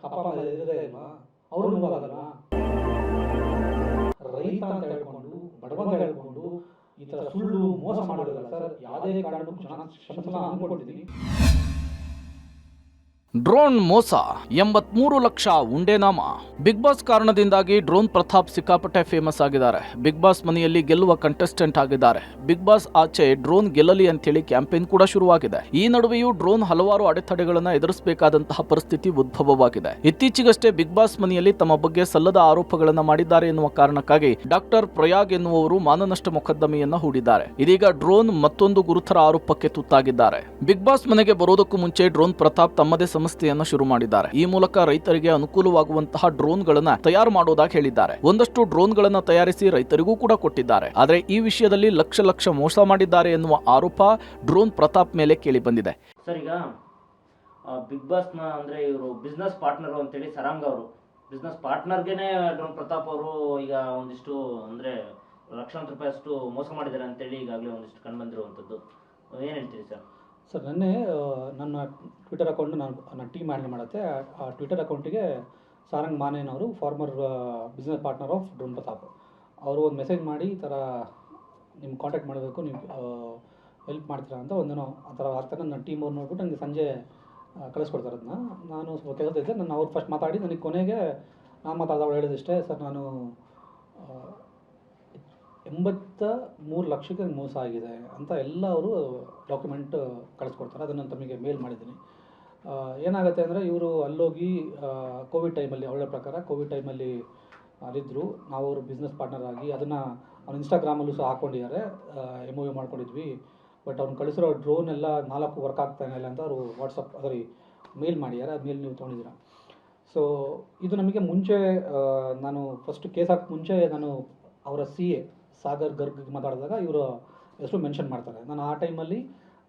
ಅಪ್ಪ ಅಮ್ಮ ಇರೋದೇ ಇಲ್ವಾ? ಅವರು ನೋವಾಗಲ್ವಾ? ರೈತ ಅಂತ ಹೇಳ್ಕೊಂಡು ಬಡವ ಅಂತ ಹೇಳ್ಕೊಂಡು ಈ ಥರ ಸುಳ್ಳು ಮೋಸ ಮಾಡೋದಲ್ಲ ಸರ್. ಯಾವುದೇ ಕಾರಣಕ್ಕೂ ಕ್ಷಮಿಸಲ್ಲ ಅಂದ್ಕೊಂಡಿದ್ದೀನಿ. ಡ್ರೋನ್ ಮೋಸ 83 ಲಕ್ಷ ಉಂಡೆನಾಮ. ಬಿಗ್ ಬಾಸ್ ಕಾರಣದಿಂದಾಗಿ ಡ್ರೋನ್ ಪ್ರತಾಪ್ ಸಿಕ್ಕಾಪಟ್ಟೆ ಫೇಮಸ್ ಆಗಿದ್ದಾರೆ. ಬಿಗ್ ಬಾಸ್ ಮನೆಯಲ್ಲಿ ಗೆಲ್ಲುವ ಕಂಟೆಸ್ಟೆಂಟ್ ಆಗಿದ್ದಾರೆ. ಬಿಗ್ ಬಾಸ್ ಆಚೆ ಡ್ರೋನ್ ಗೆಲ್ಲಲಿ ಅಂತೇಳಿ ಕ್ಯಾಂಪೇನ್ ಕೂಡ ಶುರುವಾಗಿದೆ. ಈ ನಡುವೆಯೂ ಡ್ರೋನ್ ಹಲವಾರು ಅಡೆತಡೆಗಳನ್ನು ಎದುರಿಸಬೇಕಾದಂತಹ ಪರಿಸ್ಥಿತಿ ಉದ್ಭವವಾಗಿದೆ. ಇತ್ತೀಚೆಗಷ್ಟೇ ಬಿಗ್ ಬಾಸ್ ಮನೆಯಲ್ಲಿ ತಮ್ಮ ಬಗ್ಗೆ ಸಲ್ಲದ ಆರೋಪಗಳನ್ನು ಮಾಡಿದ್ದಾರೆ ಎನ್ನುವ ಕಾರಣಕ್ಕಾಗಿ ಡಾಕ್ಟರ್ ಪ್ರಯಾಗ್ ಎನ್ನುವವರು ಮಾನನಷ್ಟ ಮೊಕದ್ದಮೆಯನ್ನ ಹೂಡಿದ್ದಾರೆ. ಇದೀಗ ಡ್ರೋನ್ ಮತ್ತೊಂದು ಗುರುತರ ಆರೋಪಕ್ಕೆ ತುತ್ತಾಗಿದ್ದಾರೆ. ಬಿಗ್ ಬಾಸ್ ಮನೆಗೆ ಬರೋದಕ್ಕೂ ಮುಂಚೆ ಡ್ರೋನ್ ಪ್ರತಾಪ್ ತಮ್ಮದೇ ಸಂಸ್ಥೆಯನ್ನ ಶುರು ಮಾಡಿದ್ದಾರೆ. ಈ ಮೂಲಕ ರೈತರಿಗೆ ಅನುಕೂಲವಾಗುವಂತಹ ಡ್ರೋನ್ಗಳನ್ನ ತಯಾರು ಮಾಡೋದಾಗಿ ಹೇಳಿದ್ದಾರೆ. ಒಂದಷ್ಟು ಡ್ರೋನ್ಗಳನ್ನ ತಯಾರಿಸಿ ರೈತರಿಗೂ ಕೂಡ ಕೊಟ್ಟಿದ್ದಾರೆ. ಆದರೆ ಈ ವಿಷಯದಲ್ಲಿ ಲಕ್ಷ ಮೋಸ ಮಾಡಿದ್ದಾರೆ ಎನ್ನುವ ಆರೋಪ ಡ್ರೋನ್ ಪ್ರತಾಪ್ ಮೇಲೆ ಕೇಳಿ ಬಂದಿದೆ. ಸರ್, ಈಗ ಬಿಗ್ ಬಾಸ್ನ ಅಂದರೆ ಇವರು ಬಿಸ್ನೆಸ್ ಪಾರ್ಟ್ನರು ಅಂತೇಳಿ ಸರಾಂಗ್ ಅವರು ಬಿಸ್ನೆಸ್ ಪಾರ್ಟ್ನರ್ಗೆನೆ ಡ್ರೋನ್ ಪ್ರತಾಪ್ ಅವರು ಈಗ ಒಂದಿಷ್ಟು ಅಂದರೆ ಲಕ್ಷಾಂತರ ರೂಪಾಯಿ ಅಷ್ಟು ಮೋಸ ಮಾಡಿದ್ದಾರೆ ಅಂತೇಳಿ ಈಗಾಗಲೇ ಒಂದಿಷ್ಟು ಕಂಡು ಬಂದಿರುವಂಥದ್ದು. ಏನು ಹೇಳ್ತೀರಿ ಸರ್? ಸರ್, ನೆನ್ನೆ ನನ್ನ ಟ್ವಿಟರ್ ಅಕೌಂಟ್ ನನ್ನ ಟೀಮ್ ಹ್ಯಾಂಡಲ್ ಮಾಡುತ್ತೆ. ಆ ಟ್ವಿಟರ್ ಅಕೌಂಟಿಗೆ ಸಾರಂಗ್ ಮಾನೇನವರು, former business partner of drone Pratap, ಅವರು ಒಂದು ಮೆಸೇಜ್ ಮಾಡಿ ಈ ಥರ ನಿಮ್ಗೆ ಕಾಂಟ್ಯಾಕ್ಟ್ ಮಾಡಬೇಕು, ನೀವು ಹೆಲ್ಪ್ ಮಾಡ್ತೀರಾ ಅಂತ ಒಂದೇನೋ ಆ ಥರ ಆಗ್ತಾರೆ. ನನ್ನ ಟೀಮ್ ಅವ್ರು ನೋಡ್ಬಿಟ್ಟು ನನಗೆ ಸಂಜೆ ಕಳಿಸ್ಕೊಡ್ತಾರೆ. ಅದನ್ನ ನಾನು ಸ್ವಲ್ಪ ಕೆಲಸ ಇದ್ದೆ. ನಾನು ಅವ್ರು ಫಸ್ಟ್ ಮಾತಾಡಿ ನನಗೆ ಕೊನೆಗೆ ನಾನು ಮಾತಾಡಿದವಳು ಹೇಳಿದಿಷ್ಟೇ, ಸರ್ ನಾನು 83 ಲಕ್ಷಕ್ಕೆ ಮೋಸ ಆಗಿದೆ ಅಂತ ಎಲ್ಲ ಅವರು ಡಾಕ್ಯುಮೆಂಟ್ ಕಳಿಸ್ಕೊಡ್ತಾರೆ. ಅದನ್ನು ತಮಗೆ ಮೇಲ್ ಮಾಡಿದ್ದೀನಿ. ಏನಾಗುತ್ತೆ ಅಂದರೆ ಇವರು ಅಲ್ಲೋಗಿ ಕೋವಿಡ್ ಟೈಮಲ್ಲಿ, ಅವಳ ಪ್ರಕಾರ ಕೋವಿಡ್ ಟೈಮಲ್ಲಿ ಅಲ್ಲಿದ್ದರು. ನಾವು ಅವರು ಬಿಸ್ನೆಸ್ ಪಾರ್ಟ್ನರ್ ಆಗಿ ಅದನ್ನು ಅವ್ನು ಇನ್ಸ್ಟಾಗ್ರಾಮಲ್ಲೂ ಸಹ ಹಾಕ್ಕೊಂಡಿದ್ದಾರೆ. MOU ಮಾಡ್ಕೊಂಡಿದ್ವಿ. ಬಟ್ ಅವ್ನು ಕಳಿಸಿರೋ ಡ್ರೋನ್ ಎಲ್ಲ 4 ವರ್ಕ್ ಆಗ್ತಾನೆ ಇಲ್ಲ ಅಂತ ಅವರು ಮೇಲ್ ಮಾಡಿದ್ದಾರೆ. ಅದು ಮೇಲ್ ನೀವು ತೊಗೊಂಡಿದ್ದೀರಾ. ಸೊ ಇದು ನಮಗೆ ಮುಂಚೆ, ನಾನು ಫಸ್ಟ್ ಕೇಸ್ ಹಾಕಿ ಮುಂಚೆ ನಾನು ಅವರ CA ಸಾಗರ್ ಗರ್ಗ್ ಮಾತಾಡಿದಾಗ ಇವರ ಹೆಸರು ಮೆನ್ಷನ್ ಮಾಡ್ತಾರೆ. ನಾನು ಆ ಟೈಮಲ್ಲಿ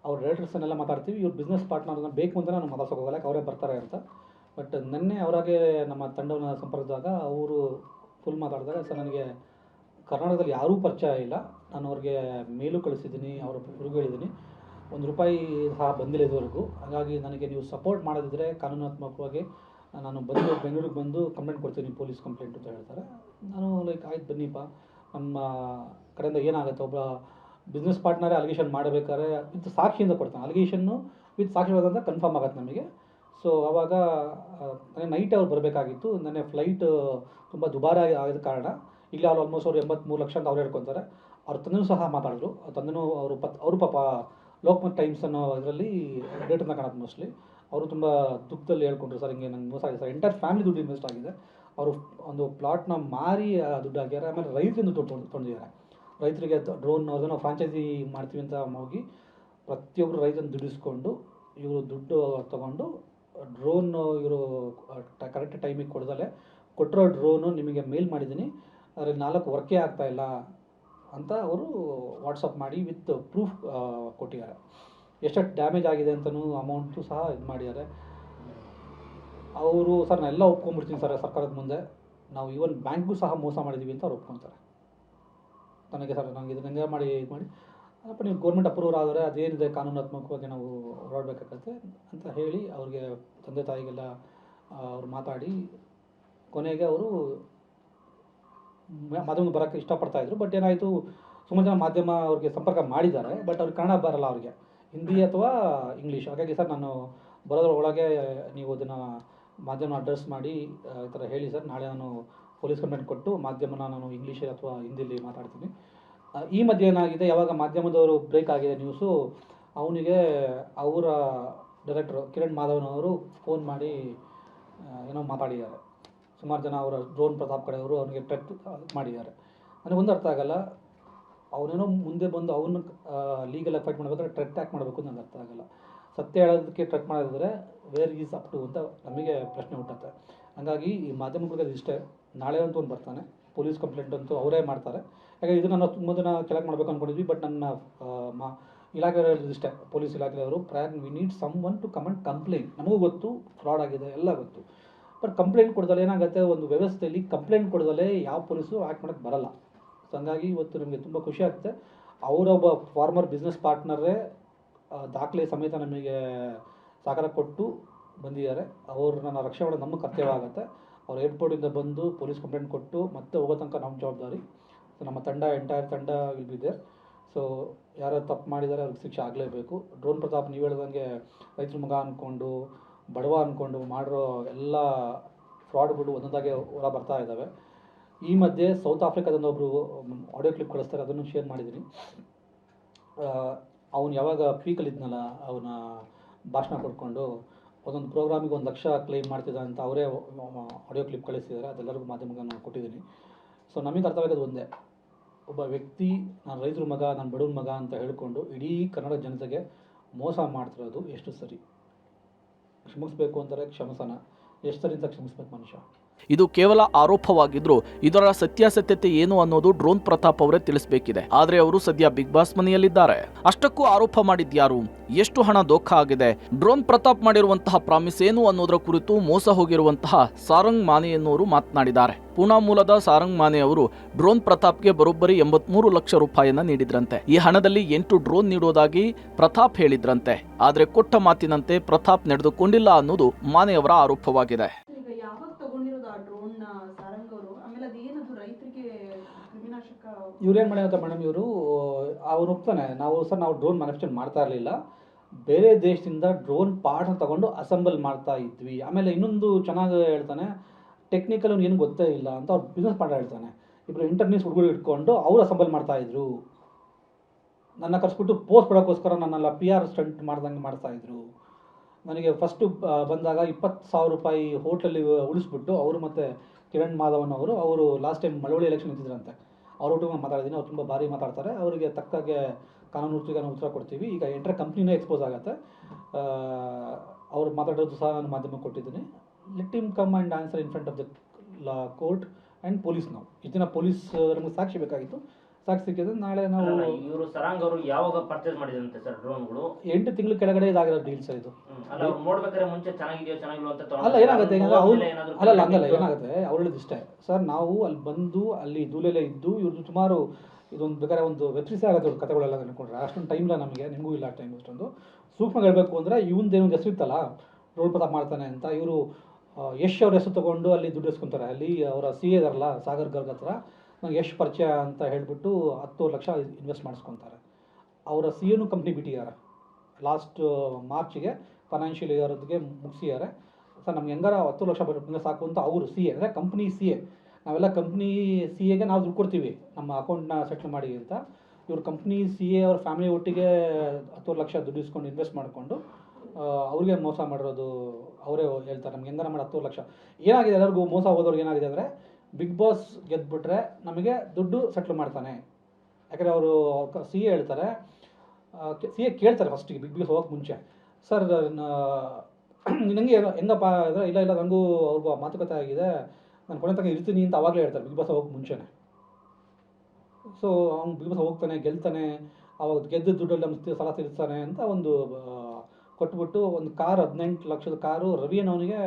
ಅವ್ರ ಡೈರೆಕ್ಟರ್ಸನ್ನೆಲ್ಲ ಮಾತಾಡ್ತೀವಿ. ಇವ್ರು ಬಿಸ್ನೆಸ್ ಪಾರ್ಟ್ನರ್ನ ಬೇಕು ಅಂತ ನಾನು ಮಾತಾಡ್ಸೋಕೆ ಹೋಗಲ್ಲ, ಅವರೇ ಬರ್ತಾರೆ ಅಂತ. ಬಟ್ ನಿನ್ನೆ ಅವರಾಗೆ ನಮ್ಮ ತಂಡವನ್ನು ಸಂಪರ್ಕಿಸಿದಾಗ ಅವರು ಫುಲ್ ಮಾತಾಡಿದಾಗ, ಸರ್ ನನಗೆ ಕರ್ನಾಟಕದಲ್ಲಿ ಯಾರೂ ಪರಿಚಯ ಇಲ್ಲ, ನಾನು ಅವ್ರಿಗೆ ಮೇಲೂ ಕಳಿಸಿದ್ದೀನಿ, ಅವ್ರಿಗೂ ಹೇಳಿದ್ದೀನಿ, ₹1 ಸಹ ಬಂದಿಲ್ಲ ಇದುವರೆಗೂ. ಹಾಗಾಗಿ ನನಗೆ ನೀವು ಸಪೋರ್ಟ್ ಮಾಡೋದಿದ್ರೆ ಕಾನೂನಾತ್ಮಕವಾಗಿ ನಾನು ಬೆಂಗಳೂರಿಗೆ ಬಂದು ಕಂಪ್ಲೇಂಟ್ ಕೊಡ್ತೀನಿ, ಪೊಲೀಸ್ ಕಂಪ್ಲೇಂಟ್ ಅಂತ ಹೇಳ್ತಾರೆ. ನಾನು ಆಯ್ತು ಬನ್ನಿಪ್ಪ, ನಮ್ಮ ಕಡೆಯಿಂದ ಏನಾಗುತ್ತೆ, ಒಬ್ಬ ಬಿಸ್ನೆಸ್ ಪಾರ್ಟ್ನರೇ ಅಲಿಗೇಷನ್ ಮಾಡಬೇಕಾದ್ರೆ ವಿತ್ ಸಾಕ್ಷಿಯಿಂದ ಕೊಡ್ತಾನೆ. ಅಲಿಗೇಷನ್ನು ವಿತ್ ಸಾಕ್ಷಿವಾದಂತ ಕನ್ಫರ್ಮ್ ಆಗುತ್ತೆ ನಮಗೆ. ಸೊ ಆವಾಗ ನೈಟ್ ಅವ್ರು ಬರಬೇಕಾಗಿತ್ತು. ನನ್ನ ಫ್ಲೈಟ್ ತುಂಬ ದುಬಾರಿ ಆಗಿದ ಕಾರಣ ಇಲ್ಲಿ ಅವ್ರು ಆಲ್ಮೋಸ್ಟ್ ಅವ್ರು 83 ಲಕ್ಷ ಅಂತ ಅವ್ರು ಹೇಳ್ಕೊತಾರೆ. ಅವ್ರ ತಂದೆನೂ ಸಹ ಮಾತಾಡಿದ್ರು. ತಂದೆನೂ ಅವರು ಪಾಪ ಲೋಕ್ಮತ್ ಟೈಮ್ಸ್ ಅನ್ನೋ ಇದರಲ್ಲಿ ಎಡಿಟರ್ನ ಕಾಣುತ್ತೆ ಮೋಸ್ಟ್ಲಿ. ಅವರು ತುಂಬ ದುಃಖದಲ್ಲಿ ಹೇಳ್ಕೊಂಡ್ರು, ಸರ್ ಹಿಂಗೆ ನಂಗೆ ಮೋಸ ಆಗಿದೆ ಸರ್, ಎಂಟೈರ್ ಫ್ಯಾಮಿಲಿ ದುಡ್ಡು ಇನ್ವೆಸ್ಟ್ ಆಗಿದೆ, ಅವರು ಒಂದು ಪ್ಲಾಟ್ನ ಮಾರಿ ದುಡ್ಡು ಹಾಕ್ಯಾರೆ, ಆಮೇಲೆ ರೈತರಿಂದ ದುಡ್ಡು ತೊಗೊಂಡಿದ್ದಾರೆ. ರೈತರಿಗೆ ಡ್ರೋನ್ ಅದನ್ನು ಫ್ರಾಂಚೈಸಿ ಮಾಡ್ತೀವಿ ಅಂತ ಹೋಗಿ ಪ್ರತಿಯೊಬ್ಬರು ರೈತನ ದುಡ್ಡಿಸ್ಕೊಂಡು ಇವರು ದುಡ್ಡು ತೊಗೊಂಡು ಡ್ರೋನ್ ಇವರು ಕರೆಕ್ಟ್ ಟೈಮಿಗೆ ಕೊಡ್ದಲೆ ಕೊಟ್ಟಿರೋ ಡ್ರೋನು ನಿಮಗೆ ಮೇಲ್ ಮಾಡಿದ್ದೀನಿ, ಆದರೆ 4 ವರ್ಕೇ ಆಗ್ತಾಯಿಲ್ಲ ಅಂತ ಅವರು ವಾಟ್ಸಪ್ ಮಾಡಿ ವಿತ್ ಪ್ರೂಫ್ ಕೊಟ್ಟಿದ್ದಾರೆ. ಎಷ್ಟು ಡ್ಯಾಮೇಜ್ ಆಗಿದೆ ಅಂತಲೂ ಅಮೌಂಟು ಸಹ ಇದು ಮಾಡಿದ್ದಾರೆ. ಅವರು, ಸರ್ ನಾನೆಲ್ಲ ಒಪ್ಕೊಂಡ್ಬಿಡ್ತೀನಿ ಸರ್ ಸರ್ಕಾರದ ಮುಂದೆ, ನಾವು ಈವನ್ ಬ್ಯಾಂಕ್ಗೂ ಸಹ ಮೋಸ ಮಾಡಿದ್ದೀವಿ ಅಂತ ಅವ್ರು ಒಪ್ಕೊತಾರೆ. ನನಗೆ ಸರ್ ನನಗೆ ಇದನ್ನ ಮಾಡಿ ಇದು ಮಾಡಿ ಅಪ್ಪ ನೀವು ಗೌರ್ಮೆಂಟ್ ಅಪ್ರೂವರ್ ಆದರೆ ಅದೇನಿದೆ ಕಾನೂನಾತ್ಮಕವಾಗಿ ನಾವು ಹೋರಾಡಬೇಕಾಗತ್ತೆ ಅಂತ ಹೇಳಿ ಅವ್ರಿಗೆ ತಂದೆ ತಾಯಿಗೆಲ್ಲ ಅವ್ರು ಮಾತಾಡಿ ಕೊನೆಗೆ ಅವರು ಮಾಧ್ಯಮ ಬರೋಕ್ಕೆ ಇಷ್ಟಪಡ್ತಾಯಿದ್ರು. ಬಟ್ ಏನಾಯಿತು, ಸುಮಾರು ಜನ ಮಾಧ್ಯಮ ಅವ್ರಿಗೆ ಸಂಪರ್ಕ ಮಾಡಿದ್ದಾರೆ, ಬಟ್ ಅವ್ರಿಗೆ ಕನ್ನಡ ಬರಲ್ಲ, ಅವ್ರಿಗೆ ಹಿಂದಿ ಅಥವಾ ಇಂಗ್ಲೀಷ್. ಹಾಗಾಗಿ ಸರ್ ನಾನು ಬರೋದ್ರೊಳಗೆ ನೀವು ಅದನ್ನು ಮಾಧ್ಯಮ ಅಡ್ರೆಸ್ ಮಾಡಿ ಈ ಥರ ಹೇಳಿ ಸರ್, ನಾಳೆ ನಾನು ಪೊಲೀಸ್ ಕಂಪ್ಲೇಂಟ್ ಕೊಟ್ಟು ಮಾಧ್ಯಮನ ನಾನು ಇಂಗ್ಲೀಷ್ ಅಥವಾ ಹಿಂದಿಲಿ ಮಾತಾಡ್ತೀನಿ. ಈ ಮಧ್ಯೆ ಏನಾಗಿದೆ, ಯಾವಾಗ ಮಾಧ್ಯಮದವರು ಬ್ರೇಕ್ ಆಗಿದೆ ನ್ಯೂಸು, ಅವನಿಗೆ ಅವರ ಡೈರೆಕ್ಟ್ರು ಕಿರಣ್ ಮಾಧವನವರು ಫೋನ್ ಮಾಡಿ ಏನೋ ಮಾತಾಡಿದ್ದಾರೆ. ಸುಮಾರು ಜನ ಅವರ ಡ್ರೋನ್ ಪ್ರತಾಪ್ ಕಡೆಯವರು ಅವನಿಗೆ ಟ್ರೆಟ್ ಮಾಡಿದ್ದಾರೆ. ನನಗೊಂದು ಅರ್ಥ ಆಗಲ್ಲ, ಅವನೇನೋ ಮುಂದೆ ಬಂದು ಅವನು ಲೀಗಲ್ ಫೈಟ್ ಮಾಡಬೇಕಾದ್ರೆ ಟ್ರೆಟ್ ಯಾಕೆ ಮಾಡಬೇಕು ಅಂತ ನನಗೆ ಅರ್ಥ ಆಗಲ್ಲ. ಸತ್ಯ ಹೇಳೋದಕ್ಕೆ ಟ್ರೆಟ್ ಮಾಡಿದ್ರೆ ವೇರ್ ಈಸ್ ಅಪ್ ಟು ಅಂತ ನಮಗೆ ಪ್ರಶ್ನೆ ಹುಟ್ಟುತ್ತೆ. ಹಾಗಾಗಿ ಈ ಮಾಧ್ಯಮಗಳಿಗೆ ಇಷ್ಟೇ, ನಾಳೆ ಅಂತೂ ಒಂದು ಬರ್ತಾನೆ, ಪೊಲೀಸ್ ಕಂಪ್ಲೇಂಟ್ ಅಂತೂ ಅವರೇ ಮಾಡ್ತಾರೆ. ಯಾಕಂದರೆ ಇದನ್ನು ನಾವು ತುಂಬ ದಿನ ಕೆಳಗೆ ಮಾಡಬೇಕು ಅಂದ್ಕೊಂಡಿದ್ವಿ. ಬಟ್ ನನ್ನ ಇಲಾಖೆ ಇಷ್ಟೇ, ಪೊಲೀಸ್ ಇಲಾಖೆಯವರು we need someone to come and complaint. ನಮಗೂ ಗೊತ್ತು ಫ್ರಾಡ್ ಆಗಿದೆ, ಎಲ್ಲ ಗೊತ್ತು. ಬಟ್ ಕಂಪ್ಲೇಂಟ್ ಕೊಡ್ದಲೆ ಏನಾಗುತ್ತೆ, ಒಂದು ವ್ಯವಸ್ಥೆಯಲ್ಲಿ ಕಂಪ್ಲೇಂಟ್ ಕೊಡ್ದಲೆ ಯಾವ ಪೊಲೀಸು ಆ್ಯಕ್ಟ್ ಮಾಡೋಕ್ಕೆ ಬರಲ್ಲ. ಸೊ ಹಂಗಾಗಿ ಇವತ್ತು ನಮಗೆ ತುಂಬ ಖುಷಿ ಆಗುತ್ತೆ. ಅವರೊಬ್ಬ ಫಾರ್ಮರ್ ಬಿಸ್ನೆಸ್ ಪಾರ್ಟ್ನರೇ ದಾಖಲೆ ಸಮೇತ ನಮಗೆ ಸಹಕಾರ ಕೊಟ್ಟು ಬಂದಿದ್ದಾರೆ. ಅವ್ರನ್ನ ರಕ್ಷಣೆ ಮಾಡೋದು ನಮ್ಮ ಕರ್ತವ್ಯ ಆಗುತ್ತೆ. ಅವ್ರು ಏರ್ಪೋರ್ಟಿಂದ ಬಂದು ಪೊಲೀಸ್ ಕಂಪ್ಲೇಂಟ್ ಕೊಟ್ಟು ಮತ್ತೆ ಹೋಗೋ ತನಕ ನಮ್ಮ ಜವಾಬ್ದಾರಿ. ಸೊ ನಮ್ಮ ಎಂಟೈರ್ ತಂಡ ವಿಲ್ ಬಿ ದೇರ್. ಸೊ ಯಾರು ತಪ್ಪು ಮಾಡಿದ್ದಾರೆ ಅವ್ರಿಗೆ ಶಿಕ್ಷೆ ಆಗಲೇಬೇಕು. ಡ್ರೋನ್ ಪ್ರತಾಪ್ ನೀವು ಹೇಳ್ದಂಗೆ ರೈತರ ಮಗ ಅಂದ್ಕೊಂಡು ಬಡವ ಅಂದ್ಕೊಂಡು ಮಾಡಿರೋ ಎಲ್ಲ ಫ್ರಾಡ್ಗಳು ಒಂದೊಂದಾಗೆ ಹೊರ ಬರ್ತಾ ಇದ್ದಾವೆ. ಈ ಮಧ್ಯೆ ಸೌತ್ ಆಫ್ರಿಕಾದಿಂದ ಒಬ್ಬರು ಆಡಿಯೋ ಕ್ಲಿಪ್ ಕಳಿಸ್ತಾರೆ, ಅದನ್ನು ಶೇರ್ ಮಾಡಿದ್ದೀನಿ. ಅವನು ಯಾವಾಗ ಪೀಕಲ್ಲಿದ್ನಲ್ಲ, ಅವನ ಭಾಷಣ ಕೊಡ್ಕೊಂಡು ಒಂದೊಂದು ಪ್ರೋಗ್ರಾಮಿಗೆ 1 ಲಕ್ಷ ಕ್ಲೈಮ್ ಮಾಡ್ತಿದ್ದ ಅಂತ ಅವರೇ ಆಡಿಯೋ ಕ್ಲಿಪ್ ಕಳಿಸ್ತಿದ್ದಾರೆ. ಅದೆಲ್ಲರಿಗೂ ಮಾಧ್ಯಮಕ್ಕೆ ನಾನು ಕೊಟ್ಟಿದ್ದೀನಿ. ಸೊ ನಮಗೆ ಅರ್ಥವಾಗೋದು ಒಂದೇ, ಒಬ್ಬ ವ್ಯಕ್ತಿ ನಾನು ರೈತರ ಮಗ, ನಾನು ಬಡವನ ಮಗ ಅಂತ ಹೇಳಿಕೊಂಡು ಇಡೀ ಕನ್ನಡ ಜನತೆಗೆ ಮೋಸ ಮಾಡ್ತಿರೋದು ಎಷ್ಟು ಸರಿ? ಕ್ಷಮಿಸಬೇಕು ಅಂತಾರೆ, ಕ್ಷಮಿಸೋಣ. ಎಷ್ಟು ಸರಿ ಅಂತ ಕ್ಷಮಿಸ್ಬೇಕು ಮನುಷ್ಯ? ಇದು ಕೇವಲ ಆರೋಪವಾಗಿದ್ರು ಇದರ ಸತ್ಯಾಸತ್ಯತೆ ಏನು ಅನ್ನೋದು ಡ್ರೋನ್ ಪ್ರತಾಪ್ ಅವರೇ ತಿಳಿಸಬೇಕಿದೆ. ಆದ್ರೆ ಅವರು ಸದ್ಯ ಬಿಗ್ ಬಾಸ್ ಮನೆಯಲ್ಲಿದ್ದಾರೆ. ಅಷ್ಟಕ್ಕೂ ಆರೋಪ ಮಾಡಿದ್ಯಾರು? ಎಷ್ಟು ಹಣ ದೋಖ ಆಗಿದೆ? ಡ್ರೋನ್ ಪ್ರತಾಪ್ ಮಾಡಿರುವಂತಹ ಪ್ರಾಮಿಸ್ ಏನು ಅನ್ನೋದರ ಕುರಿತು ಮೋಸ ಹೋಗಿರುವಂತಹ ಸಾರಂಗ್ ಮಾನೆ ಎನ್ನುವರು ಮಾತನಾಡಿದ್ದಾರೆ. ಪೂನಾ ಮೂಲದ ಸಾರಂಗ್ ಮಾನೆ ಅವರು ಡ್ರೋನ್ ಪ್ರತಾಪ್ಗೆ ಬರೋಬ್ಬರಿ 83 ಲಕ್ಷ ರೂಪಾಯಿಯನ್ನ ನೀಡಿದ್ರಂತೆ. ಈ ಹಣದಲ್ಲಿ 8 ಡ್ರೋನ್ ನೀಡೋದಾಗಿ ಪ್ರತಾಪ್ ಹೇಳಿದ್ರಂತೆ. ಆದ್ರೆ ಕೊಟ್ಟ ಮಾತಿನಂತೆ ಪ್ರತಾಪ್ ನಡೆದುಕೊಂಡಿಲ್ಲ ಅನ್ನೋದು ಮಾನೆಯವರ ಆರೋಪವಾಗಿದೆ. ಇವ್ರೇನು ಮಾಡಿದಂತ ಮೇಡಮ್, ಅವ್ರು ಒಪ್ತಾನೆ, ನಾವು ಡ್ರೋನ್ ಮ್ಯಾನುಫ್ಯಾಕ್ಚರ್ ಮಾಡ್ತಾ ಇರಲಿಲ್ಲ, ಬೇರೆ ದೇಶದಿಂದ ಡ್ರೋನ್ ಪಾರ್ಟ್ನ ತಗೊಂಡು ಅಸೆಂಬಲ್ ಮಾಡ್ತಾ ಇದ್ವಿ. ಆಮೇಲೆ ಇನ್ನೊಂದು ಚೆನ್ನಾಗಿ ಹೇಳ್ತಾನೆ, ಟೆಕ್ನಿಕಲ್ ಅವ್ನು ಏನು ಗೊತ್ತೇ ಇಲ್ಲ ಅಂತ ಅವ್ರು ಬಿಸ್ನೆಸ್ ಪಾರ್ಟ್ನರ್ ಹೇಳ್ತಾನೆ. ಇಬ್ಬರು ಇಂಟರ್ನ್ಯೂಸ್ ಹುಡುಗರು ಇಟ್ಕೊಂಡು ಅವ್ರು ಅಸೆಂಬಲ್ ಮಾಡ್ತಾ ಇದ್ರು. ನನ್ನ ಕರ್ಸ್ಬಿಟ್ಟು ಪೋಸ್ಟ್ ಕೊಡೋಕ್ಕೋಸ್ಕರ ನನ್ನೆಲ್ಲ PR ಸ್ಟಂಟ್ ಮಾಡ್ದಂಗೆ ಮಾಡ್ತಾ ಇದ್ರು. ನನಗೆ ಫಸ್ಟು ಬಂದಾಗ 20,000 ರೂಪಾಯಿ ಹೋಟ್ಲಲ್ಲಿ ಉಳಿಸ್ಬಿಟ್ಟು ಅವರು ಮತ್ತು ಕಿರಣ್ ಮಾಧವನ್ ಅವರು ಲಾಸ್ಟ್ ಟೈಮ್ ಮಳವಳ್ಳಿ ಎಲೆಕ್ಷನ್ ನಿಂತಿದ್ರಂತೆ. ಅವ್ರ ಒಟ್ಟಿಗೆ ಮಾತಾಡಿದ್ದೀನಿ. ಅವ್ರು ತುಂಬ ಭಾರಿ ಮಾತಾಡ್ತಾರೆ. ಅವರಿಗೆ ತಕ್ಕಾಗೆ ಕಾನೂನು ಉತ್ತರ ಕೊಡ್ತೀವಿ. ಈಗ ಎಂಟ್ರೆ ಕಂಪ್ನಿನೇ ಎಕ್ಸ್ಪೋಸ್ ಆಗುತ್ತೆ. ಅವ್ರು ಮಾತಾಡೋದು ಸಹ ನಾನು ಮಾಧ್ಯಮಕ್ಕೆ ಕೊಟ್ಟಿದ್ದೀನಿ. Let him come and answer in front of the court and police. ನಾವು ಇಷ್ಟು ದಿನ ಪೊಲೀಸ್ ನಮಗೆ ಸಾಕ್ಷಿ ಬೇಕಾಗಿತ್ತು, ಸಾಕ್ಷಿ ಸಿಕ್ಕಿದ್ರೆ ನಾಳೆ ನಾವು ಇವರು ಸರಾಂಗ್ ಅವರು ಯಾವಾಗ ಪರ್ಚೇಸ್ ಮಾಡಿದಂತೆ ಸರ್ ಡ್ರೋನ್ಗಳು? 8 ತಿಂಗಳ ಕೆಳಗಡೆ ಇದಾಗಿರೋ ಡೀಲ್ಸ್ ಇದು. ನೋಡ್ಬೇಕಾದ್ರೆ ಮುಂಚೆ ಚೆನ್ನಾಗಿದೆಯೋ ಚೆನ್ನಾಗಿಲ್ಲ ಅಂತ ಅಲ್ಲ, ಏನಾಗುತ್ತೆ ಹಂಗಲ್ಲ, ಏನಾಗುತ್ತೆ ಅವ್ರು ಹೇಳಿದ ಇಷ್ಟೇ ಸರ್, ನಾವು ಅಲ್ಲಿ ಬಂದು ಅಲ್ಲಿ ದೂಲೆಲ್ಲ ಇದ್ದು ಇವ್ರದ್ದು ಸುಮಾರು ಇದೊಂದು ಬೇಕಾದ್ರೆ ಒಂದು ವೆಬ್ ಸೀರೀಸ್ ಆಗುತ್ತೆ ಅವ್ರ ಕಥೆಗಳೆಲ್ಲ ಅನ್ಕೊಂಡ್ರೆ. ಅಷ್ಟೊಂದು ಟೈಮ್ ಇಲ್ಲ ನಮಗೆ, ನಿಮಗೂ ಇಲ್ಲ ಟೈಮ್. ಅಷ್ಟೊಂದು ಸೂಕ್ಷ್ಮ ಹೇಳಬೇಕು ಅಂದರೆ ಇವಂದೇನು ಹೆಸರು ಇತ್ತಲ್ಲ, ಡ್ರೋನ್ ಪ್ರತಾಪ್ ಮಾಡ್ತಾನೆ ಅಂತ, ಇವರು ಯಶ್ ಅವ್ರ ಹೆಸರು ತೊಗೊಂಡು ಅಲ್ಲಿ ದುಡ್ಡು ಎಸ್ಕೊತಾರೆ. ಅಲ್ಲಿ ಅವರ CA ಇದಾರಲ್ಲ ಸಾಗರ್ ಗರ್ಗ್ ಹತ್ರ, ನಂಗೆ ಯಶ್ ಪರಿಚಯ ಅಂತ ಹೇಳಿಬಿಟ್ಟು 10 ಲಕ್ಷ ಇನ್ವೆಸ್ಟ್ ಮಾಡಿಸ್ಕೊತಾರೆ. ಅವರ CAನೂ ಕಂಪ್ನಿ ಬಿಟ್ಟಿದ್ದಾರೆ. ಲಾಸ್ಟ್ ಮಾರ್ಚಿಗೆ ಫೈನಾನ್ಷಿಯಲ್ ಇಯರ್ಗೆ ಮುಗಿಸಿದ್ದಾರೆ. ಸರ್ ನಮ್ಗೆ ಹೆಂಗಾರ 10 ಲಕ್ಷ ಬರೋದ್ರಿಂದ ಸಾಕು ಅಂತ ಅವರು CA ಅಂದರೆ ಕಂಪ್ನಿ CA, ನಾವೆಲ್ಲ ಕಂಪ್ನಿ CAಗೆ ನಾವು ದುಡ್ಡು ಕೊಡ್ತೀವಿ ನಮ್ಮ ಅಕೌಂಟ್ನ ಸೆಟ್ಲ್ ಮಾಡಿ ಅಂತ. ಇವ್ರ ಕಂಪ್ನಿ CA ಅವ್ರ ಫ್ಯಾಮಿಲಿ ಒಟ್ಟಿಗೆ 10 ಲಕ್ಷ ದುಡ್ಡು ಇಸ್ಕೊಂಡು ಇನ್ವೆಸ್ಟ್ ಮಾಡಿಕೊಂಡು ಅವ್ರಿಗೆ ಮೋಸ ಮಾಡಿರೋದು ಅವರೇ ಹೇಳ್ತಾರೆ. ನಮ್ಗೆ ಹೆಂಗಾರ ಮಾಡಿ 10 ಲಕ್ಷ ಏನಾಗಿದೆ, ಎಲ್ಲರಿಗೂ ಮೋಸ ಹೋದವ್ರಿಗೆ ಏನಾಗಿದೆ ಅಂದರೆ, ಬಿಗ್ ಬಾಸ್ ಗೆದ್ದುಬಿಟ್ರೆ ನಮಗೆ ದುಡ್ಡು ಸೆಟ್ಲ್ ಮಾಡ್ತಾನೆ. ಯಾಕಂದರೆ ಅವರು CA ಹೇಳ್ತಾರೆ, CA ಕೇಳ್ತಾರೆ ಫಸ್ಟಿಗೆ ಬಿಗ್ ಬಾಸ್ ಹೋಗೋಕ್ಕೆ ಮುಂಚೆ, ಸರ್ ನನಗೆ ಹೆಂಗಪ್ಪ ಅಂದರೆ, ಇಲ್ಲ ನನಗೂ ಅವ್ರಿಗೂ ಮಾತುಕತೆ ಆಗಿದೆ, ನಾನು ಕೊನೆ ತನಕ ಇರ್ತೀನಿ ಅಂತ ಅವಾಗಲೇ ಹೇಳ್ತಾರೆ ಬಿಗ್ ಬಾಸ್ ಹೋಗೋಕ್ಕೆ ಮುಂಚೆನೇ. ಸೊ ಅವ್ನು ಬಿಗ್ ಬಾಸ್ ಹೋಗ್ತಾನೆ, ಗೆಲ್ತಾನೆ, ಅವಾಗ ಗೆದ್ದ ದುಡ್ಡಲ್ಲಿ ನಮ್ಮ ಸಾಲ ತೀರಿಸ್ತಾನೆ ಅಂತ ಒಂದು ಕೊಟ್ಬಿಟ್ಟು ಒಂದು ಕಾರ್ 18 ಲಕ್ಷದ ಕಾರು ರವಿಯನ್ನವನಿಗೆ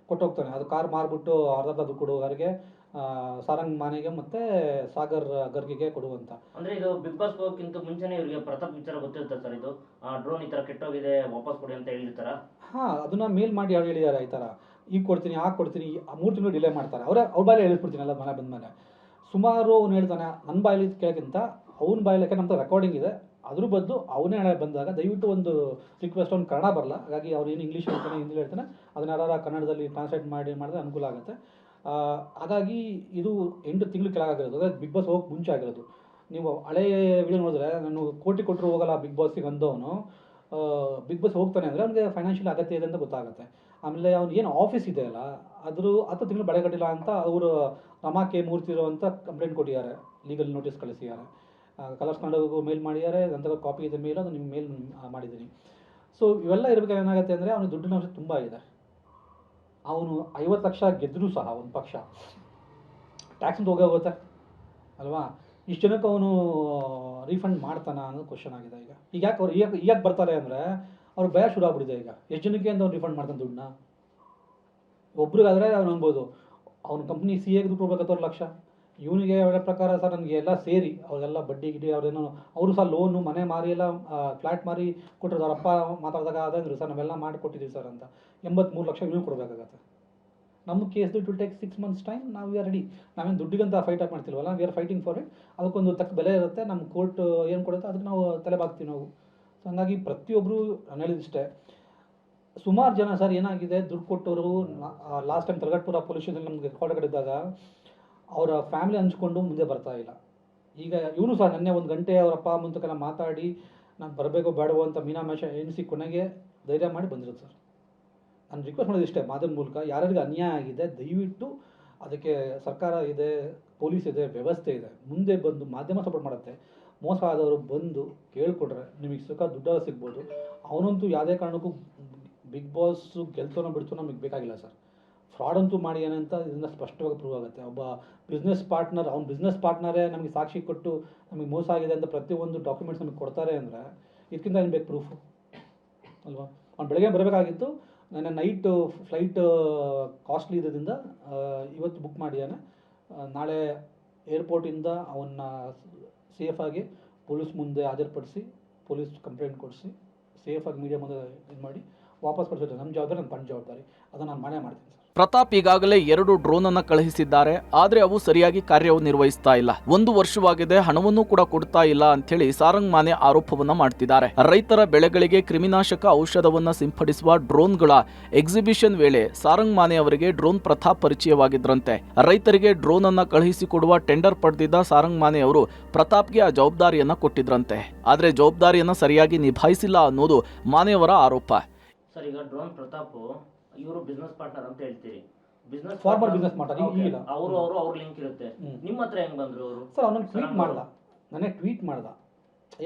ಕೊಟ್ಟೋಗ್ತಾನೆ. ಅದು ಕಾರ್ ಮಾರ್ಬಿಟ್ಟು ಅರ್ಧ ದುಡ್ಡು ಕೊಡುವವರೆಗೆ ಸಾರಂಗ್ ಮಾನೆಗೆ ಮತ್ತೆ ಸಾಗರ್ ಗರ್ಗಿಗೆ ಕೊಡುವಂತ. ಅಂದ್ರೆ ಇದು ಬಿಗ್ ಬಾಸ್ ಹೋಗೋಕ್ಕಿಂತ ಮುಂಚೆನೇ ಇವರಿಗೆ ಪ್ರತಾಪ್ ವಿಚಾರ ಗೊತ್ತಿರ್ತಾರೆ ಸರ್, ಇದು ಡ್ರೋನ್ ಈ ತರ ಕೆಟ್ಟೋಗಿದೆ ವಾಪಸ್ ಕೊಡಿ ಅಂತ ಹೇಳಿರ್ತಾರ? ಅದನ್ನ ಮೇಲ್ ಮಾಡಿ ಯಾರು ಹೇಳಿದ್ದಾರೆ ಈ ತರ, ಈಗ ಕೊಡ್ತೀನಿ ಆಗ ಕೊಡ್ತೀನಿ, 3 ತಿಂಗಳು ಡಿಲೇ ಮಾಡ್ತಾರೆ. ಅವ್ರ ಬಾಯಲ್ಲಿ ಹೇಳ್ಬಿಡ್ತೀನಿ ಎಲ್ಲ ಮನೆ ಬಂದ್ಮೇಲೆ. ಸುಮಾರು ಅವ್ನು ಹೇಳ್ತಾನೆ, ನನ್ನ ಬಾಯಲ್ಲಿ ಕೇಳೋಕ್ಕಿಂತ ಅವ್ನ ಬಾಯಲ್ಲಿ, ಯಾಕೆ ನಮ್ದು ರೆಕಾರ್ಡಿಂಗ್ ಇದೆ, ಅದ್ರ ಬದಲು ಅವನೇ ಹೇಳ ಬಂದಾಗ ದಯವಿಟ್ಟು ಒಂದು ರಿಕ್ವೆಸ್ಟ್, ಅವ್ನು ಕನ್ನಡ ಬರಲ್ಲ, ಹಾಗಾಗಿ ಅವ್ರು ಏನು ಇಂಗ್ಲೀಷ್ ಹೇಳ್ತಾನೆ ಹಿಂದಿ ಹೇಳ್ತಾನೆ, ಅದನ್ನೆಲ್ಲ ಕನ್ನಡದಲ್ಲಿ ಟ್ರಾನ್ಸ್ಲೇಟ್ ಮಾಡಿದ್ರೆ ಅನುಕೂಲ ಆಗುತ್ತೆ. ಹಾಗಾಗಿ ಇದು 8 ತಿಂಗಳು ಕೆಳಗಾಗಿರೋದು, ಅಂದರೆ ಬಿಗ್ ಬಾಸ್ ಹೋಗಕ್ಕೆ ಮುಂಚೆ ಆಗಿರೋದು. ನೀವು ಹಳೆ ವಿಡಿಯೋ ನೋಡಿದ್ರೆ, ನಾನು ಕೋಟಿ ಕೊಟ್ಟರು ಹೋಗಲ್ಲ ಬಿಗ್ ಬಾಸಿಗೆ ಅಂದವನು ಬಿಗ್ ಬಾಸ್ ಹೋಗ್ತಾನೆ ಅಂದರೆ ಅವ್ನಿಗೆ ಫೈನಾನ್ಷಿಯಲ್ ಅಗತ್ಯ ಇದೆ ಅಂತ ಗೊತ್ತಾಗುತ್ತೆ. ಆಮೇಲೆ ಅವ್ನು ಏನು ಆಫೀಸ್ ಇದೆ ಅಲ್ಲ, ಅದ್ರ 10 ತಿಂಗಳು ಬೆಳೆ ಕಟ್ಟಿಲ್ಲ ಅಂತ ಅವರು ರಮಾ ಕೆ ಮೂರ್ತಿ ಅಂತ ಕಂಪ್ಲೇಂಟ್ ಕೊಟ್ಟಿದ್ದಾರೆ, ಲೀಗಲ್ ನೋಟಿಸ್ ಕಳಿಸಿದ್ದಾರೆ. ಕಲರ್ಸ್ ಕನ್ನಡಗೂ ಮೇಲ್ ಮಾಡಿದ್ದಾರೆ, ನಂತರ ಕಾಪಿ ಇದೆ ಮೇಲ್, ಅದು ನಿಮ್ಗೆ ಮೇಲ್ ಮಾಡಿದ್ದೀನಿ. ಸೊ ಇವೆಲ್ಲ ಇರಬೇಕಾದ್ರೆ ಏನಾಗುತ್ತೆ ಅಂದರೆ, ಅವನಿಗೆ ದುಡ್ಡಿನ ಅವಶ್ಯಕತೆ ತುಂಬ ಇದೆ. ಅವನು 50 ಲಕ್ಷ ಗೆದ್ದರೂ ಸಹ ಒಂದು ಪಕ್ಷ ಟ್ಯಾಕ್ಸ್ ಅಂತ ಹೋಗುತ್ತೆ ಅಲ್ವಾ, ಇಷ್ಟು ಜನಕ್ಕೆ ಅವನು ರೀಫಂಡ್ ಮಾಡ್ತಾನ ಅನ್ನೋದು ಕ್ವಶನ್ ಆಗಿದೆ. ಈಗ ಯಾಕೆ ಅವ್ರು ಯಾಕೆ ಬರ್ತಾರೆ ಅಂದರೆ, ಅವ್ರಿಗೆ ಭಯ ಶುರು ಆಗ್ಬಿಟ್ಟಿದೆ. ಈಗ ಎಷ್ಟು ಜನಕ್ಕೆ ಅಂತ ಅವ್ನು ರೀಫಂಡ್ ಮಾಡ್ತಾನೆ ದುಡ್ಡನ್ನ? ಒಬ್ರಿಗಾದರೆ ಅವ್ನು ಅನ್ಬೋದು, ಅವ್ನ ಕಂಪ್ನಿ CAಗೆ ದುಡ್ಡು ಕೊಡ್ಬೇಕು 10 ಲಕ್ಷ, ಇವನಿಗೆ ಅವರ ಪ್ರಕಾರ ಸರ್ ನನಗೆ ಎಲ್ಲ ಸೇರಿ ಅವರೆಲ್ಲ ಬಡ್ಡಿ ಗಿಡ್ಡಿ ಅವ್ರೇನೋ ಅವರು ಸಹ ಲೋನು ಮನೆ ಮಾರಿ ಎಲ್ಲ ಫ್ಲ್ಯಾಟ್ ಮಾರಿ ಕೊಟ್ಟಿರೋದು ಅವ್ರ ಅಪ್ಪ ಮಾತಾಡಿದಾಗ ಅದಂದ್ರು ಸರ್ ನಾವೆಲ್ಲ ಮಾಡಿಕೊಟ್ಟಿದ್ದೀವಿ ಸರ್ ಅಂತ 83 ಲಕ್ಷ ಇವನು ಕೊಡಬೇಕಾಗತ್ತೆ. ನಮ್ಮ case it will take 6 months time. ನಾವು ವಿ ಆರ್ ರೆಡಿ. ನಾವೇನು ದುಡ್ಡಿಗಂತ ಫೈಟ್ ಆಗಿ ಮಾಡ್ತಿಲ್ವಲ್ಲ, we are fighting for it. ಅದಕ್ಕೊಂದು ತಕ್ಕ ಬೆಲೆ ಇರುತ್ತೆ. ನಮ್ಮ ಕೋರ್ಟ್ ಏನು ಕೊಡುತ್ತೆ ಅದಕ್ಕೆ ನಾವು ತಲೆ ಬಾಗ್ತೀವಿ ನಾವು. ಸೊ ಹಂಗಾಗಿ ಪ್ರತಿಯೊಬ್ಬರು ನಾನು ಹೇಳಿದಿಷ್ಟೇ, ಸುಮಾರು ಜನ ಸರ್ ಏನಾಗಿದೆ ದುಡ್ಡು ಕೊಟ್ಟವರು ಲಾಸ್ಟ್ ಟೈಮ್ ತರಗಟ್ಪುರ ಪೊಲೀಸ್ ಸ್ಟೇಷನ್ ನಮಗೆ ಕೊಡಗಡಿದ್ದಾಗ ಅವರ ಫ್ಯಾಮಿಲಿ ಹಂಚ್ಕೊಂಡು ಮುಂದೆ ಬರ್ತಾ ಇಲ್ಲ. ಈಗ ಇವನು ಸಹ ನೆನ್ನೆ 1 ಗಂಟೆ ಅವರ ಅಪ್ಪ ಮುಂತಕೆಲ್ಲ ಮಾತಾಡಿ ನಾನು ಬರಬೇಕು ಬೇಡವೋ ಅಂತ ಮೀನಾಮೇಷ ಎಣಿಸಿ ಕೊನೆಗೆ ಧೈರ್ಯ ಮಾಡಿ ಬಂದಿರೋದು ಸರ್. ನಾನು ರಿಕ್ವೆಸ್ಟ್ ಮಾಡೋದು ಇಷ್ಟೇ ಮಾಧ್ಯಮದ ಮೂಲಕ, ಯಾರಿಗೆ ಅನ್ಯಾಯ ಆಗಿದೆ ದಯವಿಟ್ಟು ಅದಕ್ಕೆ ಸರ್ಕಾರ ಇದೆ, ಪೊಲೀಸ್ ಇದೆ, ವ್ಯವಸ್ಥೆ ಇದೆ, ಮುಂದೆ ಬಂದು ಮಾಧ್ಯಮ ಸಪೋರ್ಟ್ ಮಾಡುತ್ತೆ. ಮೋಸ ಆದವರು ಬಂದು ಕೇಳ್ಕೊಟ್ರೆ ನಿಮಗೆ ಸುಖ ದುಡ್ಡ ಸಿಗ್ಬೋದು. ಅವನಂತೂ ಯಾವುದೇ ಕಾರಣಕ್ಕೂ ಬಿಗ್ ಬಾಸ್ ಗೆಲ್ತೋನೋ ಬಿಡ್ತೋ ನಮಗೆ ಬೇಕಾಗಿಲ್ಲ ಸರ್. ಫ್ರಾಡ್ ಅಂತೂ ಮಾಡಿ ಏನಂತ ಇದರಿಂದ ಸ್ಪಷ್ಟವಾಗಿ ಪ್ರೂವ್ ಆಗುತ್ತೆ. ಒಬ್ಬ ಬಿಸ್ನೆಸ್ ಪಾರ್ಟ್ನರ್, ಅವ್ನ ಬಿಸ್ನೆಸ್ ಪಾರ್ಟ್ನರೇ ನಮಗೆ ಸಾಕ್ಷಿ ಕೊಟ್ಟು ನಮಗೆ ಮೋಸ ಆಗಿದೆ ಅಂತ ಪ್ರತಿಯೊಂದು ಡಾಕ್ಯುಮೆಂಟ್ಸ್ ನಮಗೆ ಕೊಡ್ತಾರೆ ಅಂದರೆ ಇದಕ್ಕಿಂತ ಏನು ಬೇಕು ಪ್ರೂಫು ಅಲ್ವಾ? ಅವ್ನು ಬೆಳಗ್ಗೆ ಬರಬೇಕಾಗಿತ್ತು, ನನ್ನ ನೈಟು ಫ್ಲೈಟ್ ಕಾಸ್ಟ್ಲಿ ಇರೋದ್ರಿಂದ ಇವತ್ತು ಬುಕ್ ಮಾಡಿದ್ದಾನೆ. ನಾಳೆ ಏರ್ಪೋರ್ಟಿಂದ ಅವನ್ನ ಸೇಫಾಗಿ ಪೊಲೀಸ್ ಮುಂದೆ ಹಾಜರುಪಡಿಸಿ ಪೊಲೀಸ್ ಕಂಪ್ಲೇಂಟ್ ಕೊಡಿಸಿ ಸೇಫಾಗಿ ಮೀಡಿಯಾ ಮುಂದೆ ಇದು ಮಾಡಿ ವಾಪಸ್ ಕಳಿಸೋದು ನಮ್ಮ ಜವಾಬ್ದಾರಿ, ನನ್ನ ಪಂಚ ಜವಾಬ್ದಾರಿ. ಅದನ್ನು ನಾನು ಮಾಡೇ ಮಾಡ್ತೀನಿ ಸರ್. ಪ್ರತಾಪ್ ಈಗಾಗಲೇ 2 ಡ್ರೋನ್ ಅನ್ನ ಕಳುಹಿಸಿದ್ದಾರೆ. ಆದ್ರೆ ಅವು ಸರಿಯಾಗಿ ಕಾರ್ಯವು ನಿರ್ವಹಿಸ್ತಾ ಇಲ್ಲ. 1 ವರ್ಷವಾಗಿದೆ, ಹಣವನ್ನು ಕೂಡ ಕೊಡ್ತಾ ಇಲ್ಲ ಅಂತೇಳಿ ಸಾರಂಗ್ ಮಾನೆ ಆರೋಪವನ್ನ ಮಾಡ್ತಿದ್ದಾರೆ. ರೈತರ ಬೆಳೆಗಳಿಗೆ ಕ್ರಿಮಿನಾಶಕ ಔಷಧವನ್ನ ಸಿಂಪಡಿಸುವ ಡ್ರೋನ್ಗಳ ಎಕ್ಸಿಬಿಷನ್ ವೇಳೆ ಸಾರಂಗ್ ಮಾನೆ ಅವರಿಗೆ ಡ್ರೋನ್ ಪ್ರತಾಪ್ ಪರಿಚಯವಾಗಿದ್ರಂತೆ. ರೈತರಿಗೆ ಡ್ರೋನ್ ಅನ್ನ ಕಳುಹಿಸಿಕೊಡುವ ಟೆಂಡರ್ ಪಡೆದಿದ್ದ ಸಾರಂಗ್ ಮಾನೆ ಅವರು ಪ್ರತಾಪ್ಗೆ ಆ ಜವಾಬ್ದಾರಿಯನ್ನ ಕೊಟ್ಟಿದ್ರಂತೆ. ಆದ್ರೆ ಜವಾಬ್ದಾರಿಯನ್ನ ಸರಿಯಾಗಿ ನಿಭಾಯಿಸಿಲ್ಲ ಅನ್ನೋದು ಮಾನೆಯವರ ಆರೋಪ. ಸರ್, ಈಗ ಡ್ರೋನ್ ಪ್ರತಾಪ್ ಇವರು ಬಿಸ್ನೆಸ್ ಪಾರ್ಟ್ನರ್ ಅಂತ ಹೇಳ್ತೀರಿ. ಫಾರ್ಮರ್ ಬಿಸ್ನೆಸ್ ಮಾಡ್ತಾರೆ ಈಗಿಲ್ಲ. ಅವ್ರ ಲಿಂಕ್ ಇರುತ್ತೆ. ನಿಮ್ಮ ಹತ್ರ ಹೆಂಗ್ ಬಂದ್ರು ಅವರು? ಸರ್ ಅವನನ್ನು ಟ್ವೀಟ್ ಮಾಡ್ದ, ನನಗೆ ಟ್ವೀಟ್ ಮಾಡ್ದ.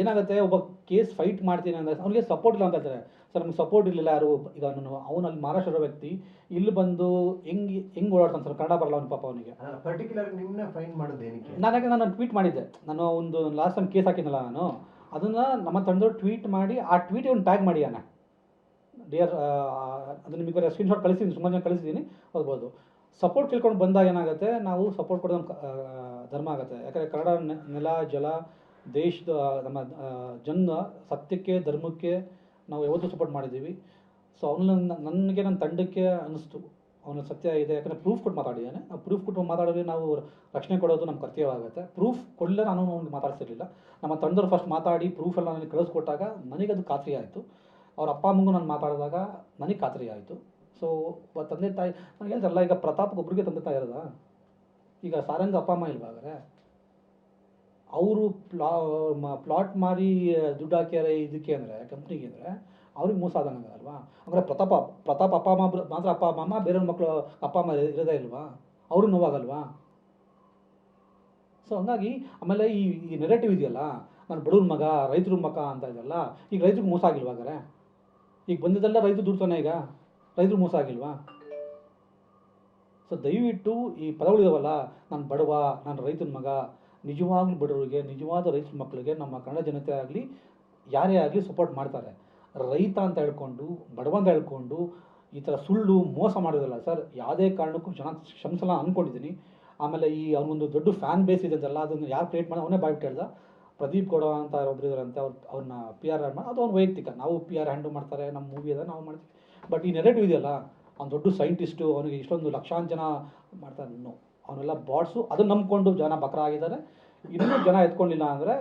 ಏನಾಗುತ್ತೆ, ಒಬ್ಬ ಕೇಸ್ ಫೈಟ್ ಮಾಡ್ತೀನಿ ಅಂದರೆ ಅವನಿಗೆ ಸಪೋರ್ಟ್ ಇಲ್ಲ ಅಂತ ಹೇಳ್ತಾರೆ ಸರ್. ನಮ್ಗೆ ಸಪೋರ್ಟ್ ಇರಲಿಲ್ಲ ಯಾರು. ಈಗ ಅವನು ಅಲ್ಲಿ ಮಹಾರಾಷ್ಟ್ರದ ವ್ಯಕ್ತಿ ಇಲ್ಲಿ ಬಂದು ಹೆಂಗ್ ಓಡಾಡ್ತಾನೆ ಸರ್, ಕನ್ನಡ ಬರಲ್ಲ ಅವನ ಪಾಪ. ಅವನಿಗೆ ಪರ್ಟಿಕ್ಯುಲರ್ ನಿಮ್ಮನ್ನ ಫೈನ್ ಮಾಡೋದು ಏನಕ್ಕೆ? ನಾನು ಟ್ವೀಟ್ ಮಾಡಿದ್ದೆ. ನಾನು ಒಂದು ಲಾಸ್ಟ್ ಟೈಮ್ ಕೇಸ್ ಹಾಕಿದ್ನಲ್ಲ ನಾನು, ಅದನ್ನು ನಮ್ಮ ತಂದವರು ಟ್ವೀಟ್ ಮಾಡಿ ಆ ಟ್ವೀಟ್ ಒಂದು ಟ್ಯಾಗ್ ಮಾಡಿಯಾನೆ ಡಿಯರ್. ಅದು ನಿಮಗೆ ಸ್ಕ್ರೀನ್ಶಾಟ್ ಕಳಿಸಿದ್ದೀನಿ, ಸುಮಾರು ಜನ ಕಳಿಸಿದ್ದೀನಿ, ಓದ್ಬೋದು. ಸಪೋರ್ಟ್ ಕೇಳ್ಕೊಂಡು ಬಂದಾಗ ಏನಾಗುತ್ತೆ, ನಾವು ಸಪೋರ್ಟ್ ಕೊಡೋದು ನಮ್ಮ ಧರ್ಮ ಆಗುತ್ತೆ. ಯಾಕಂದರೆ ಕನ್ನಡ ನೆಲ ಜಲ ದೇಶದ ನಮ್ಮ ಜನ ಸತ್ಯಕ್ಕೆ ಧರ್ಮಕ್ಕೆ ನಾವು ಯಾವತ್ತೂ ಸಪೋರ್ಟ್ ಮಾಡಿದ್ದೀವಿ. ಸೊ ನನಗೆ ನನ್ನ ತಂಡಕ್ಕೆ ಅನ್ನಿಸ್ತು ಅವನ ಸತ್ಯ ಇದೆ, ಯಾಕಂದರೆ ಪ್ರೂಫ್ ಕೊಟ್ಟು ಮಾತಾಡಿದ್ದಾನೆ. ನಾವು ಪ್ರೂಫ್ ಕೊಟ್ಟು ಮಾತಾಡೋದು ನಾವು ರಕ್ಷಣೆ ಕೊಡೋದು ನಮ್ಮ ಕರ್ತವ್ಯ ಆಗುತ್ತೆ. ಪ್ರೂಫ್ ಕೊಡಲೇ ನಾನು ಅವ್ನಿಗೆ ಮಾತಾಡ್ತಿರ್ಲಿಲ್ಲ. ನಮ್ಮ ತಂಡದವ್ರು ಫಸ್ಟ್ ಮಾತಾಡಿ ಪ್ರೂಫೆಲ್ಲ ನನಗೆ ಕಳಿಸ್ಕೊಟ್ಟಾಗ ನನಗೆ ಅದು ಖಾತ್ರಿ ಆಯಿತು. ಅವ್ರ ಅಪ್ಪ ಅಮ್ಮಂಗೂ ನಾನು ಮಾತಾಡಿದಾಗ ನನಗೆ ಖಾತ್ರಿ ಆಯಿತು. ಸೊ ತಂದೆ ತಾಯಿ ನಾನು ಹೇಳ್ತಾರಲ್ಲ, ಈಗ ಪ್ರತಾಪ್ ಒಬ್ರಿಗೆ ತಂದೆ ತಾಯಿ ಇರೋದಾ? ಈಗ ಸಾರಂಗ ಅಪ್ಪ ಅಮ್ಮ ಇಲ್ವಾ? ಹಾಗಾದ್ರೆ ಅವರು ಪ್ಲಾಟ್ ಮಾರಿ ದುಡ್ಡು ಹಾಕ್ಯಾರೆ ಇದಕ್ಕೆ ಅಂದರೆ ಕಂಪ್ನಿಗೆ ಅಂದರೆ ಅವ್ರಿಗೆ ಮೋಸ ಆದಂಗೆ ಅಲ್ವಾ? ಅಂದರೆ ಪ್ರತಾಪ್ ಅಪ್ಪ ಅಮ್ಮ ಮಾತ್ರ ಅಪ್ಪ ಅಮ್ಮ, ಬೇರೆಯವ್ರ ಮಕ್ಕಳು ಅಪ್ಪ ಅಮ್ಮ ಇರೋದೇ ಇಲ್ವಾ? ಅವ್ರಿಗೆ ನೋವಾಗಲ್ವಾ? ಸೊ ಹಂಗಾಗಿ ಆಮೇಲೆ ಈ ನೆಗೆಟಿವ್ ಇದೆಯಲ್ಲ, ನಾನು ಬಡವ್ರ ಮಗ ರೈತರ ಮಗ ಅಂತ ಇದೆಯಲ್ಲ, ಈಗ ರೈತರಿಗೆ ಮೋಸ ಆಗಿಲ್ವಾ? ಹಾಗಾದ್ರೆ ಈಗ ಬಂದಿದ್ದೆಲ್ಲ ರೈತರು ದುಡ್ತಾನೆ, ಈಗ ರೈತರು ಮೋಸ ಆಗಿಲ್ವಾ? ಸೊ ದಯವಿಟ್ಟು ಈ ಪದಗಳಿದಾವಲ್ಲ, ನಾನು ಬಡವ, ನಾನು ರೈತನ ಮಗ, ನಿಜವಾಗ್ಲೂ ಬಡವರಿಗೆ, ನಿಜವಾದ ರೈತರ ಮಕ್ಕಳಿಗೆ ನಮ್ಮ ಕನ್ನಡ ಜನತೆ ಆಗಲಿ ಯಾರೇ ಆಗಲಿ ಸಪೋರ್ಟ್ ಮಾಡ್ತಾರೆ. ರೈತ ಅಂತ ಹೇಳ್ಕೊಂಡು ಬಡವ ಅಂತ ಹೇಳ್ಕೊಂಡು ಈ ಥರ ಸುಳ್ಳು ಮೋಸ ಮಾಡೋದಲ್ಲ ಸರ್. ಯಾವುದೇ ಕಾರಣಕ್ಕೂ ಜನ ಕ್ಷಮಿಸಲ್ಲ ಅಂದ್ಕೊಂಡಿದ್ದೀನಿ. ಆಮೇಲೆ ಈ ಅವನೊಂದು ದೊಡ್ಡ ಫ್ಯಾನ್ ಬೇಸ್ ಇದೆ ಅಂತಲ್ಲ, ಅದನ್ನು ಯಾರು ಕ್ರಿಯೇಟ್ ಮಾಡಿ ಅವನೇ ಬಾಯ್ಬಿಟ್ಟು ಹೇಳ್ದ. ಪ್ರದೀಪ್ ಗೌಡ ಅಂತ ಒಬ್ರು ಇದಾರಂತೆ, ಅವ್ರನ್ನ PR ಮಾಡಿ, ಅದು ಅವ್ನು ವೈಯಕ್ತಿಕ. ನಾವು PR ಹ್ಯಾಂಡಲ್ ಮಾಡ್ತಾರೆ, ನಮ್ಮ ಮೂವಿ ಅದ ನಾವು ಮಾಡ್ತೀವಿ. ಬಟ್ ಈ ನೆಗೆಟಿವ್ ಇದೆಯಲ್ಲ, ಅವ್ನು ದೊಡ್ಡ ಸೈಂಟಿಸ್ಟು, ಅವನಿಗೆ ಇಷ್ಟೊಂದು ಲಕ್ಷಾಂತರ ಜನ ಮಾಡ್ತಾರೆ. ಅವನೆಲ್ಲ ಬಾಟ್ಸು, ಅದನ್ನು ನಂಬ್ಕೊಂಡು ಜನ ಬಕ್ರ ಆಗಿದ್ದಾರೆ. ಇನ್ನೂ ಜನ ಎತ್ಕೊಂಡಿಲ್ಲ ಅಂದರೆ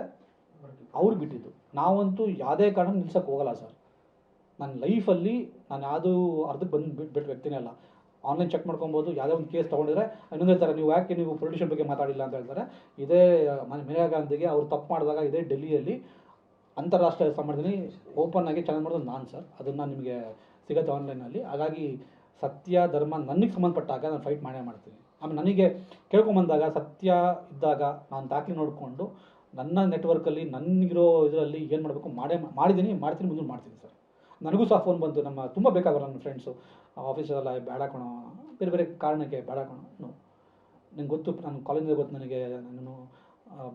ಅವ್ರಿಗೆ ಬಿಟ್ಟಿದ್ದು. ನಾವಂತೂ ಯಾವುದೇ ಕಾರಣ ನಿಲ್ಸೋಕ್ಕೆ ಹೋಗಲ್ಲ ಸರ್. ನನ್ನ ಲೈಫಲ್ಲಿ ನಾನು ಯಾವುದೂ ಅರ್ಧಕ್ಕೆ ಬಿಟ್ಟು ವ್ಯಕ್ತಿನೇ ಅಲ್ಲ. ಆನ್ಲೈನ್ ಚೆಕ್ ಮಾಡ್ಕೊಬೋದು. ಯಾವುದೇ ಒಂದು ಕೇಸ್ ತೊಗೊಂಡಿದ್ರೆ ಇನ್ನೊಂದು ಹೇಳ್ತಾರೆ, ನೀವು ಯಾಕೆ ನೀವು ಪೊಲಿಟಿಷಿಯನ್ ಬಗ್ಗೆ ಮಾತಾಡಿಲ್ಲ ಅಂತ ಹೇಳ್ತಾರೆ. ಇದೇ ಮೇನಕಾ ಗಾಂಧಿಗೆ ಅವ್ರು ತಪ್ಪು ಮಾಡಿದಾಗ ಇದೇ ಡೆಲ್ಲಿಯಲ್ಲಿ ಅಂತಾರಾಷ್ಟ್ರೀಯ ಸಂಬಂಧದಲ್ಲಿ ಓಪನ್ ಆಗಿ ಚಾಲೆಂಜ್ ಮಾಡೋದು ನಾನು ಸರ್. ಅದನ್ನು ನಿಮಗೆ ಸಿಗುತ್ತೆ ಆನ್ಲೈನಲ್ಲಿ. ಹಾಗಾಗಿ ಸತ್ಯ ಧರ್ಮ ನನಗೆ ಸಂಬಂಧಪಟ್ಟಾಗ ನಾನು ಫೈಟ್ ಮಾಡೇ ಮಾಡ್ತೀನಿ. ಆಮೇಲೆ ನನಗೆ ಕೇಳ್ಕೊಂಬಂದಾಗ ಸತ್ಯ ಇದ್ದಾಗ ನಾನು ದಾಖಲೆ ನೋಡಿಕೊಂಡು ನನ್ನ ನೆಟ್ವರ್ಕಲ್ಲಿ ನನಗಿರೋ ಇದರಲ್ಲಿ ಏನು ಮಾಡಬೇಕು ಮಾಡ್ತೀನಿ, ಮುಂದೆ ಮಾಡ್ತೀನಿ ಸರ್. ನನಗೂ ಸಹ ಫೋನ್ ಬಂತು, ನಮ್ಮ ತುಂಬ ಬೇಕಾಗೋರು ನನ್ನ ಫ್ರೆಂಡ್ಸು ಆಫೀಸಲ್ಲ ಬೇಡ ಕಣೋ, ಬೇರೆ ಬೇರೆ ಕಾರಣಕ್ಕೆ ಬೇಡ ಕಣೋ, ನಂಗೆ ಗೊತ್ತು, ನನ್ನ ಕಾಲೇಜಿಂದ ಗೊತ್ತು ನನಗೆ, ನಾನು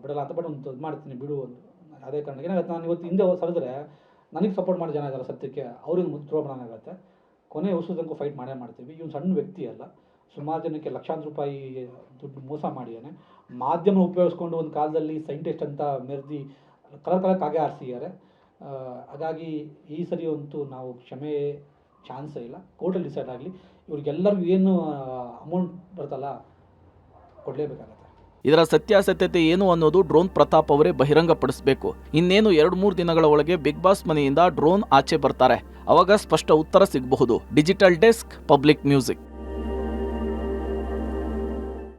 ಬಿಡಲ್ಲ ಅಂತ, ಬಟ್ ಒಂದು ಇದು ಮಾಡ್ತೀನಿ ಬಿಡು ಒಂದು ಯಾವುದೇ ಕಾರಣಕ್ಕೆ. ಏನಾಗುತ್ತೆ, ನಾನು ಇವತ್ತು ಹಿಂದೆ ಸರಿದ್ರೆ ನನಗೆ ಸಪೋರ್ಟ್ ಮಾಡೋ ಜನ ಇದ್ದಾರೆ ಸತ್ಯಕ್ಕೆ, ಅವ್ರಿಗೆ ದ್ರೋಹ ಮಾಡೋಕ್ಕಾಗತ್ತೆ. ಕೊನೆ ಉಸು ತನಕ ಫೈಟ್ ಮಾಡೇ ಮಾಡ್ತೀವಿ. ಇವ್ನು ಸಣ್ಣ ವ್ಯಕ್ತಿ ಅಲ್ಲ. ಸುಮಾರು ಜನಕ್ಕೆ ಲಕ್ಷಾಂತರ ರೂಪಾಯಿ ದುಡ್ಡು ಮೋಸ ಮಾಡಿದ್ದಾನೆ. ಮಾಧ್ಯಮ ಉಪಯೋಗಿಸ್ಕೊಂಡು ಒಂದು ಕಾಲದಲ್ಲಿ ಸೈಂಟಿಸ್ಟ್ ಅಂತ ಮೆರೆದಿ ಕಲರ್ ಕಾಗೆ ಆರಿಸಿದ್ದಾರೆ. ಹಾಗಾಗಿ ಈ ಸರಿ ಅಂತೂ ನಾವು ಕ್ಷಮೆ ಚಾನ್ಸೇ ಇಲ್ಲ. ಕೋರ್ಟಲ್ಲಿ ಡಿಸೈಡ್ ಆಗಲಿ. ಇವ್ರಿಗೆಲ್ಲರಿಗೂ ಏನು ಅಮೌಂಟ್ ಬರ್ತಲ್ಲ ಕೊಡಲೇಬೇಕಾಗತ್ತೆ. ಇದರ ಸತ್ಯಾಸತ್ಯತೆ ಏನು ಅನ್ನೋದು ಡ್ರೋನ್ ಪ್ರತಾಪ್ ಅವರೇ ಬಹಿರಂಗಪಡಿಸಬೇಕು. ಇನ್ನೇನು 2-3 ದಿನಗಳ ಒಳಗೆ ಬಿಗ್ ಬಾಸ್ ಮನೆಯಿಂದ ಡ್ರೋನ್ ಆಚೆ ಬರ್ತಾರೆ. ಅವಾಗ ಸ್ಪಷ್ಟ ಉತ್ತರ ಸಿಗಬಹುದು. Digital desk, public music.